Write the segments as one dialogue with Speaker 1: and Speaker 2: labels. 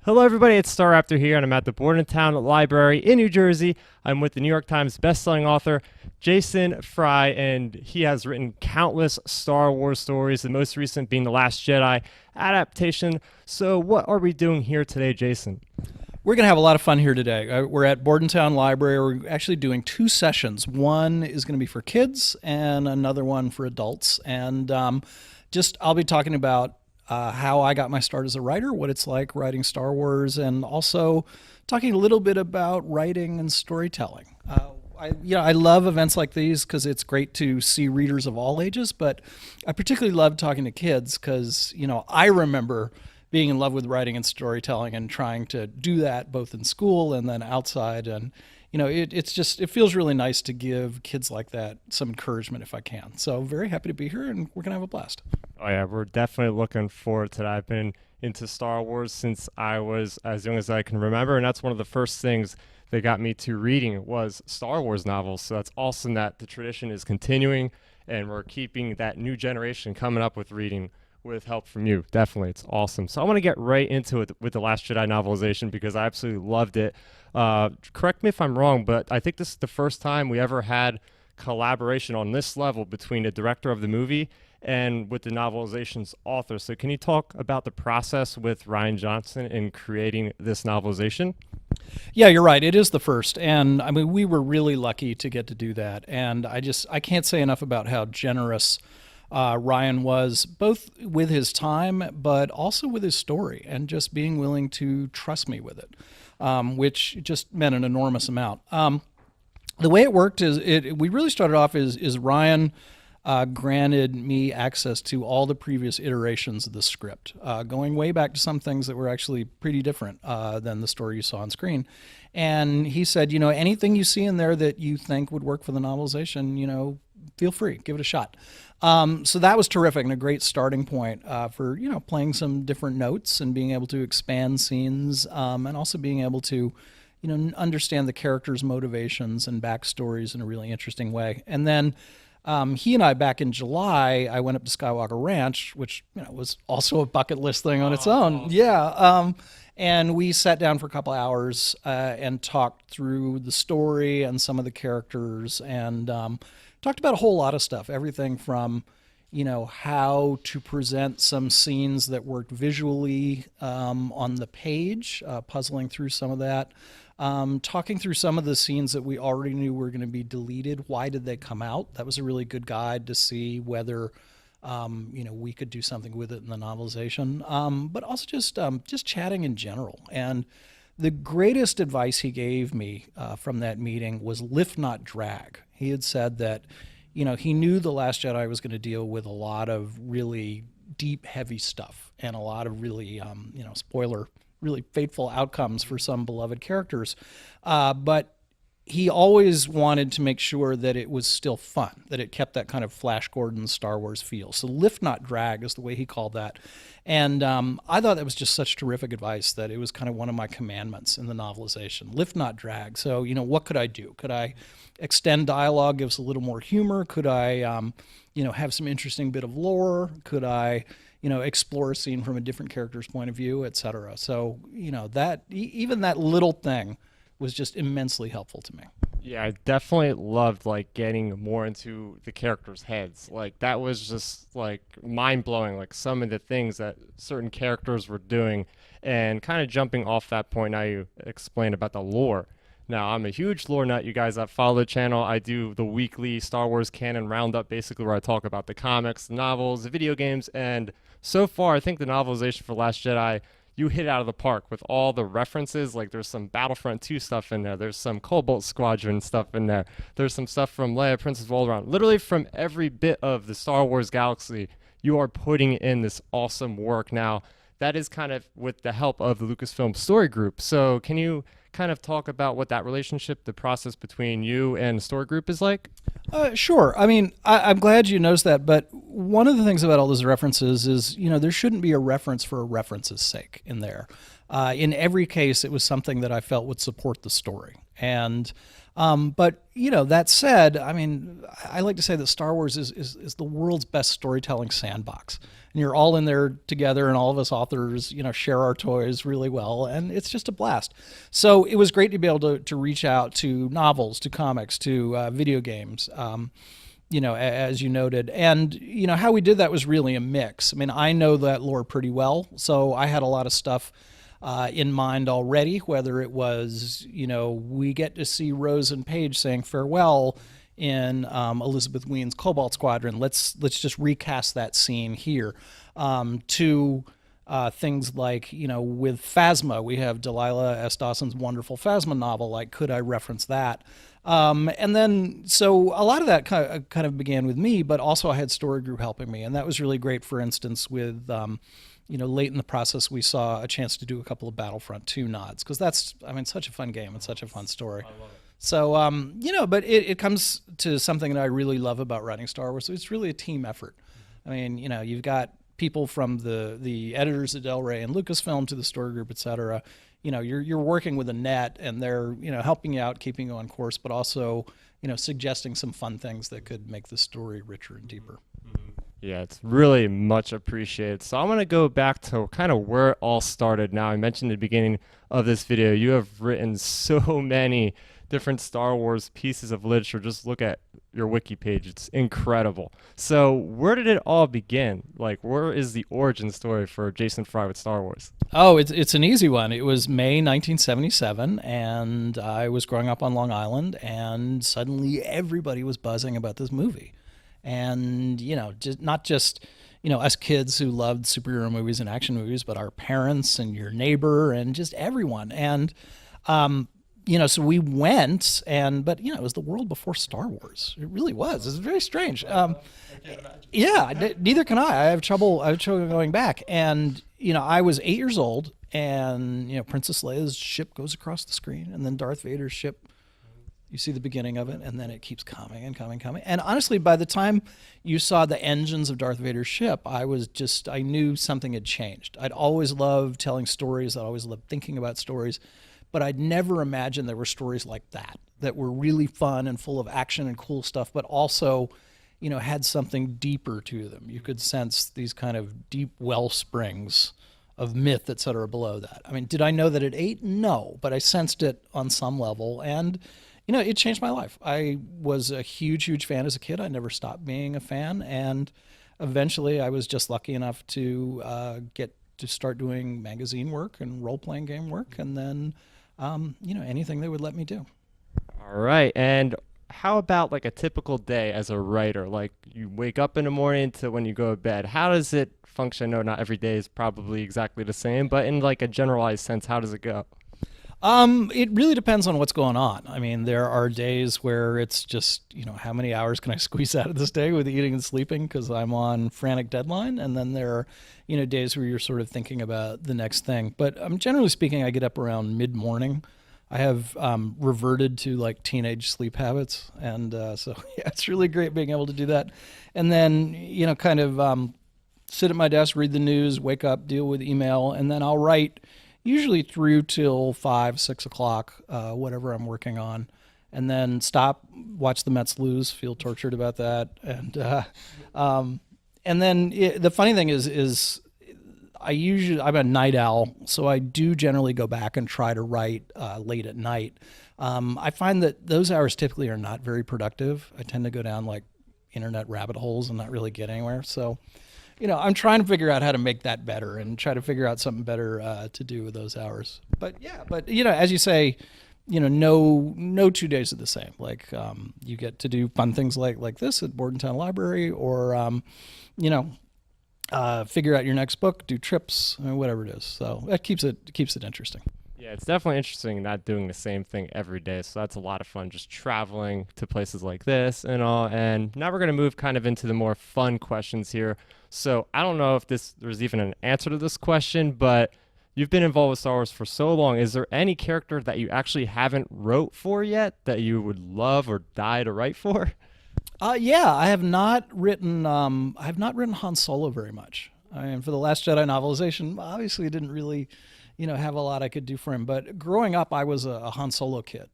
Speaker 1: Hello, everybody. It's Starrapter here, and I'm at the Bordentown Library in New Jersey. I'm with the New York Times bestselling author Jason Fry, and he has written countless Star Wars stories, the most recent being the Last Jedi adaptation. So, what are we doing here today, Jason?
Speaker 2: We're going to have a lot of fun here today. We're at Bordentown Library. We're actually doing two sessions. One is going to be for kids and another one for adults. And I'll be talking about how I got my start as a writer, what it's like writing Star Wars, and also talking a little bit about writing and storytelling. I love events like these because it's great to see readers of all ages, but I particularly love talking to kids because, I remember being in love with writing and storytelling and trying to do that both in school and then outside. And, it feels really nice to give kids like that some encouragement if I can. So very happy to be here, and we're going to have a blast.
Speaker 1: Oh, yeah, we're definitely looking forward to that. I've been into Star Wars since I was as young as I can remember, and that's one of the first things that got me to reading was Star Wars novels. So that's awesome that the tradition is continuing, and we're keeping that new generation coming up with reading with help from you. Definitely. It's awesome. So I want to get right into it with the Last Jedi novelization because I absolutely loved it. Correct me if I'm wrong, but I think this is the first time we ever had collaboration on this level between the director of the movie and with the novelization's author. So can you talk about the process with Rian Johnson in creating this novelization?
Speaker 2: Yeah, you're right. It is the first. And I mean, we were really lucky to get to do that. And I can't say enough about how generous Rian was, both with his time, but also with his story and just being willing to trust me with it, which just meant an enormous amount. The way it worked is we really started off is Rian granted me access to all the previous iterations of the script, going way back to some things that were actually pretty different than the story you saw on screen. And he said, anything you see in there that you think would work for the novelization, feel free, give it a shot. So that was terrific and a great starting point for playing some different notes and being able to expand scenes, and also being able to understand the characters' motivations and backstories in a really interesting way. And then he and I, back in July, I went up to Skywalker Ranch, which was also a bucket list thing on its own. Awesome. Yeah. And we sat down for a couple hours and talked through the story and some of the characters, and talked about a whole lot of stuff. Everything from how to present some scenes that worked visually on the page, puzzling through some of that. Talking through some of the scenes that we already knew were going to be deleted. Why did they come out? That was a really good guide to see whether we could do something with it in the novelization. But also just chatting in general. And the greatest advice he gave me from that meeting was lift, not drag. He had said that he knew The Last Jedi was going to deal with a lot of really deep, heavy stuff and a lot of really spoiler, really fateful outcomes for some beloved characters. But he always wanted to make sure that it was still fun, that it kept that kind of Flash Gordon Star Wars feel. So lift, not drag is the way he called that. And I thought that was just such terrific advice that it was kind of one of my commandments in the novelization. Lift, not drag. So, what could I do? Could I extend dialogue, give us a little more humor? Could I, have some interesting bit of lore? Could I explore a scene from a different character's point of view, et cetera. So, even that little thing was just immensely helpful to me.
Speaker 1: Yeah, I definitely loved getting more into the characters' heads. That was just mind-blowing, some of the things that certain characters were doing, and kind of jumping off that point, now you explained about the lore. Now, I'm a huge lore nut. You guys that follow the channel, I do the weekly Star Wars canon roundup, basically where I talk about the comics, the novels, the video games, and so far, I think the novelization for Last Jedi, you hit it out of the park with all the references. There's some Battlefront 2 stuff in there. There's some Cobalt Squadron stuff in there. There's some stuff from Leia, Princess of Alderaan. Literally from every bit of the Star Wars galaxy, you are putting in this awesome work. Now, that is kind of with the help of the Lucasfilm Story Group. So can you kind of talk about what that relationship, the process between you and the Story Group is like?
Speaker 2: Sure. I mean, I'm glad you noticed that, but one of the things about all those references is, there shouldn't be a reference for a reference's sake in there. In every case, it was something that I felt would support the story. And But that said, I mean, I like to say that Star Wars is the world's best storytelling sandbox, and you're all in there together, and all of us authors, share our toys really well, and it's just a blast. So it was great to be able to reach out to novels, to comics, to video games. As you noted. And, how we did that was really a mix. I mean, I know that lore pretty well, so I had a lot of stuff in mind already, whether it was, we get to see Rose and Paige saying farewell in Elizabeth Ween's Cobalt Squadron. Let's just recast that scene here. To things like, with Phasma, we have Delilah S. Dawson's wonderful Phasma novel. Like, could I reference that? And then, so a lot of that kind of began with me, but also I had Story Group helping me. And that was really great, for instance, with, late in the process, we saw a chance to do a couple of Battlefront 2 nods, because that's, I mean, such a fun game and such a fun story. I love it. So, but it comes to something that I really love about writing Star Wars. So it's really a team effort. I mean, you've got people from the editors at Del Rey and Lucasfilm to the Story Group, et cetera. You're working with a net, and they're helping you out, keeping you on course, but also suggesting some fun things that could make the story richer and deeper.
Speaker 1: Yeah, it's really much appreciated. So I'm going to go back to kind of where it all started now. I mentioned at the beginning of this video, you have written so many different Star Wars pieces of literature. Just look at your wiki page. It's incredible. So where did it all begin? Like, where is the origin story for Jason Fry with Star Wars?
Speaker 2: Oh, it's an easy one. It was May 1977, and I was growing up on Long Island, and suddenly everybody was buzzing about this movie. And, not just, us kids who loved superhero movies and action movies, but our parents and your neighbor and just everyone. And, so we went, but it was the world before Star Wars. It really was. It's very strange. Neither can I. I have trouble going back. And, I was 8 years old, and, Princess Leia's ship goes across the screen, and then Darth Vader's ship, you see the beginning of it, and then it keeps coming and coming, coming. And honestly, by the time you saw the engines of Darth Vader's ship, I knew something had changed. I'd always loved telling stories. I'd always loved thinking about stories. But I'd never imagined there were stories like that were really fun and full of action and cool stuff, but also, had something deeper to them. You could sense these kind of deep well springs of myth, et cetera, below that. I mean, did I know that at 8? No, but I sensed it on some level. And it changed my life. I was a huge, huge fan as a kid. I never stopped being a fan. And eventually I was just lucky enough to get to start doing magazine work and role-playing game work. And then, anything they would let me do.
Speaker 1: All right. And how about like a typical day as a writer? Like, you wake up in the morning to when you go to bed. How does it function? I know not every day is probably exactly the same, but in like a generalized sense, how does it go?
Speaker 2: It really depends on what's going on. I mean, there are days where it's just, how many hours can I squeeze out of this day with eating and sleeping because I'm on frantic deadline. And then there are, days where you're sort of thinking about the next thing. But generally speaking, I get up around mid-morning. I have reverted to like teenage sleep habits. And so yeah, it's really great being able to do that. And then, kind of sit at my desk, read the news, wake up, deal with email, and then I'll write usually through till 5, 6 o'clock, whatever I'm working on, and then stop, watch the Mets lose, feel tortured about that, and then the funny thing is I'm a night owl, so I do generally go back and try to write late at night. I find that those hours typically are not very productive. I tend to go down like internet rabbit holes and not really get anywhere. So I'm trying to figure out how to make that better and try to figure out something better to do with those hours. But as you say, no 2 days are the same. Like, you get to do fun things like this at Bordentown Library, or, figure out your next book, do trips, whatever it is. So that keeps it interesting.
Speaker 1: Yeah, it's definitely interesting not doing the same thing every day. So that's a lot of fun, just traveling to places like this and all. And now we're going to move kind of into the more fun questions here. So I don't know if there's even an answer to this question, but you've been involved with Star Wars for so long. Is there any character that you actually haven't wrote for yet that you would love or die to write for?
Speaker 2: Yeah, I have not written Han Solo very much. I mean, for the Last Jedi Novelization, obviously, it didn't really have a lot I could do for him. But growing up, I was a Han Solo kid.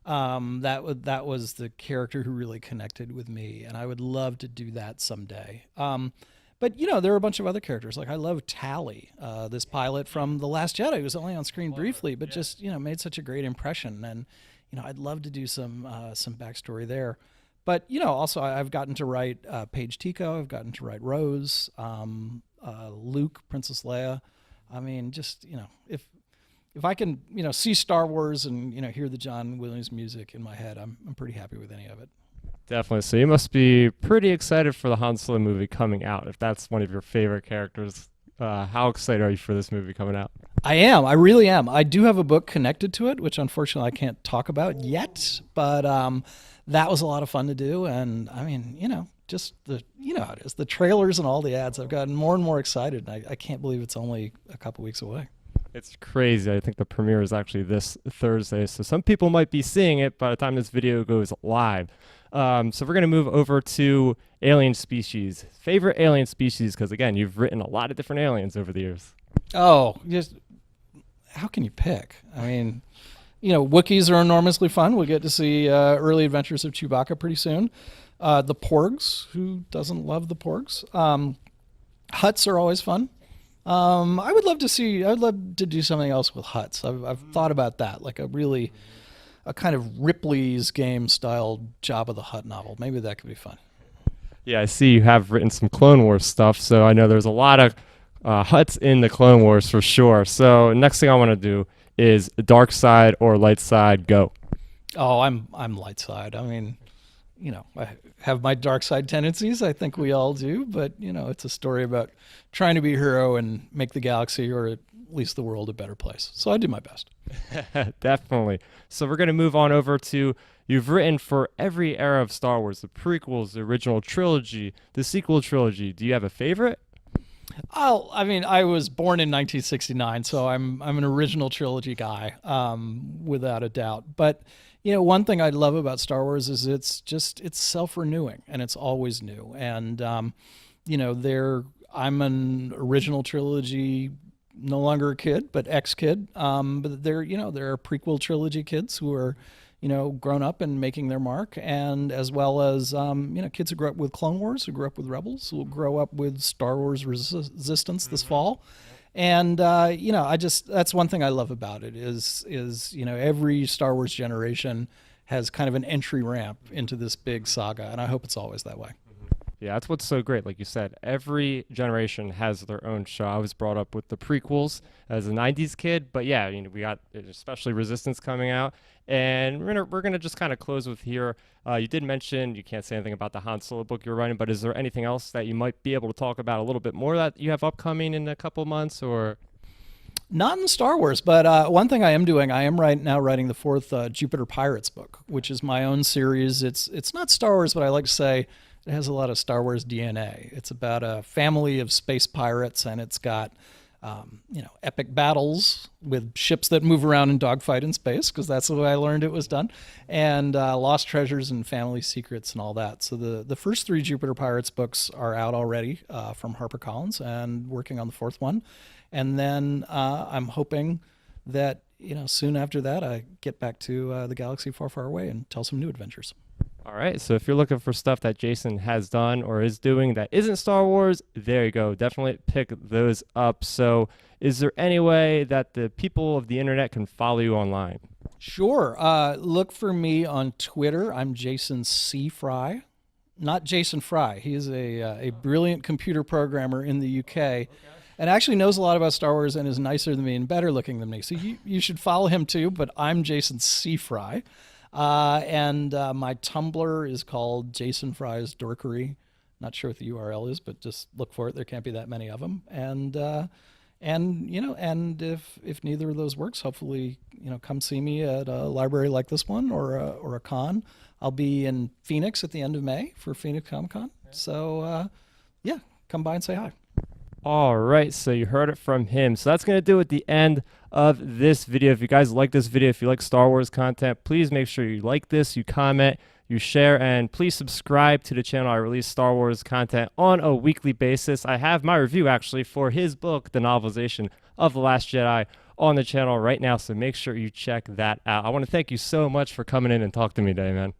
Speaker 2: That was the character who really connected with me, and I would love to do that someday. But there are a bunch of other characters. Like I love Tally, this pilot from The Last Jedi, who was only on screen briefly, but just made such a great impression. And I'd love to do some backstory there. But also I've gotten to write Paige Tico. I've gotten to write Rose, Luke, Princess Leia. I mean, just if I can see Star Wars and hear the John Williams music in my head, I'm pretty happy with any of it.
Speaker 1: Definitely. So you must be pretty excited for the Han Solo movie coming out. If that's one of your favorite characters, how excited are you for this movie coming out?
Speaker 2: I am. I really am. I do have a book connected to it, which unfortunately I can't talk about yet. But that was a lot of fun to do, and I mean, just how it is. The trailers and all the ads. I've gotten more and more excited. And I can't believe it's only a couple weeks away.
Speaker 1: It's crazy. I think the premiere is actually this Thursday, so some people might be seeing it by the time this video goes live. So we're going to move over to alien species. Favorite alien species, because again, you've written a lot of different aliens over the years.
Speaker 2: Oh, just how can you pick? I mean, Wookiees are enormously fun. We'll get to see early adventures of Chewbacca pretty soon. The Porgs, who doesn't love the Porgs? Hutts are always fun. I'd love to do something else with Hutts. I've thought about that, like a kind of Ripley's Game style Jabba the Hutt novel. Maybe that could be fun.
Speaker 1: Yeah, I see you have written some Clone Wars stuff, so I know there's a lot of Hutts in the Clone Wars for sure. So next thing I want to do is dark side or light side, go.
Speaker 2: Oh, I'm light side. I mean, I have my dark side tendencies. I think we all do, but it's a story about trying to be a hero and make the galaxy, or at least the world, a better place. So I do my best.
Speaker 1: Definitely. So we're going to move on over to, you've written for every era of Star Wars, the prequels, the original trilogy, the sequel trilogy. Do you have a favorite?
Speaker 2: I mean, I was born in 1969, so I'm an original trilogy guy, without a doubt. But one thing I love about Star Wars is it's self-renewing, and it's always new. And I'm an original trilogy, no longer a kid, but ex-kid. But there are prequel trilogy kids who are grown up and making their mark, and as well as kids who grew up with Clone Wars, who grew up with Rebels, who will grow up with Star Wars Resistance this fall. And that's one thing I love about it is every Star Wars generation has kind of an entry ramp into this big saga, and I hope it's always that way.
Speaker 1: Yeah, that's what's so great. Like you said, every generation has their own show. I was brought up with the prequels as a 90s kid, but yeah, we got especially Resistance coming out. And we're gonna just kind of close with here. You did mention you can't say anything about the Han Solo book you're writing, but is there anything else that you might be able to talk about a little bit more that you have upcoming in a couple months, or?
Speaker 2: Not in Star Wars, but one thing I am doing, I am right now writing the fourth Jupiter Pirates book, which is my own series. It's not Star Wars, but I like to say it has a lot of Star Wars DNA. It's about a family of space pirates, and it's got epic battles with ships that move around and dogfight in space, because that's the way I learned it was done, and lost treasures and family secrets and all that. So the first three Jupiter Pirates books are out already from HarperCollins, and working on the fourth one. And then I'm hoping that soon after that I get back to the galaxy far, far away and tell some new adventures.
Speaker 1: All right, so if you're looking for stuff that Jason has done or is doing that isn't Star Wars, there you go. Definitely pick those up. So is there any way that the people of the internet can follow you online?
Speaker 2: Sure. Look for me on Twitter. I'm Jason C. Fry. Not Jason Fry. He is a brilliant computer programmer in the UK. And actually knows a lot about Star Wars and is nicer than me and better looking than me. So you should follow him too, but I'm Jason C. Fry. And my Tumblr is called Jason Fry's Dorkery. Not sure what the URL is, but just look for it. There can't be that many of them. And if neither of those works, hopefully, come see me at a library like this one or a con. I'll be in Phoenix at the end of May for Phoenix Comic Con. So, come by and say hi.
Speaker 1: All right, so you heard it from him. So that's going to do it at the end of this video. If you guys like this video, if you like Star Wars content, please make sure you like this, you comment, you share, and please subscribe to the channel. I release Star Wars content on a weekly basis. I have my review, actually, for his book, The Novelization of The Last Jedi, on the channel right now, so make sure you check that out. I want to thank you so much for coming in and talking to me today, man.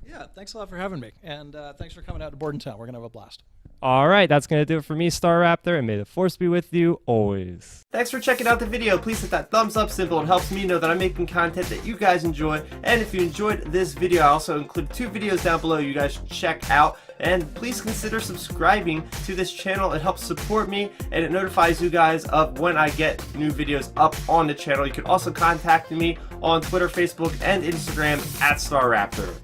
Speaker 2: Yeah, thanks a lot for having me. And thanks for coming out to Bordentown. We're going to have a blast.
Speaker 1: All right, that's going to do it for me, Starrapter, and may the force be with you always.
Speaker 3: Thanks for checking out the video. Please hit that thumbs up symbol. It helps me know that I'm making content that you guys enjoy. And if you enjoyed this video, I also include 2 videos down below you guys should check out. And please consider subscribing to this channel. It helps support me, and it notifies you guys of when I get new videos up on the channel. You can also contact me on Twitter, Facebook, and Instagram at Starrapter.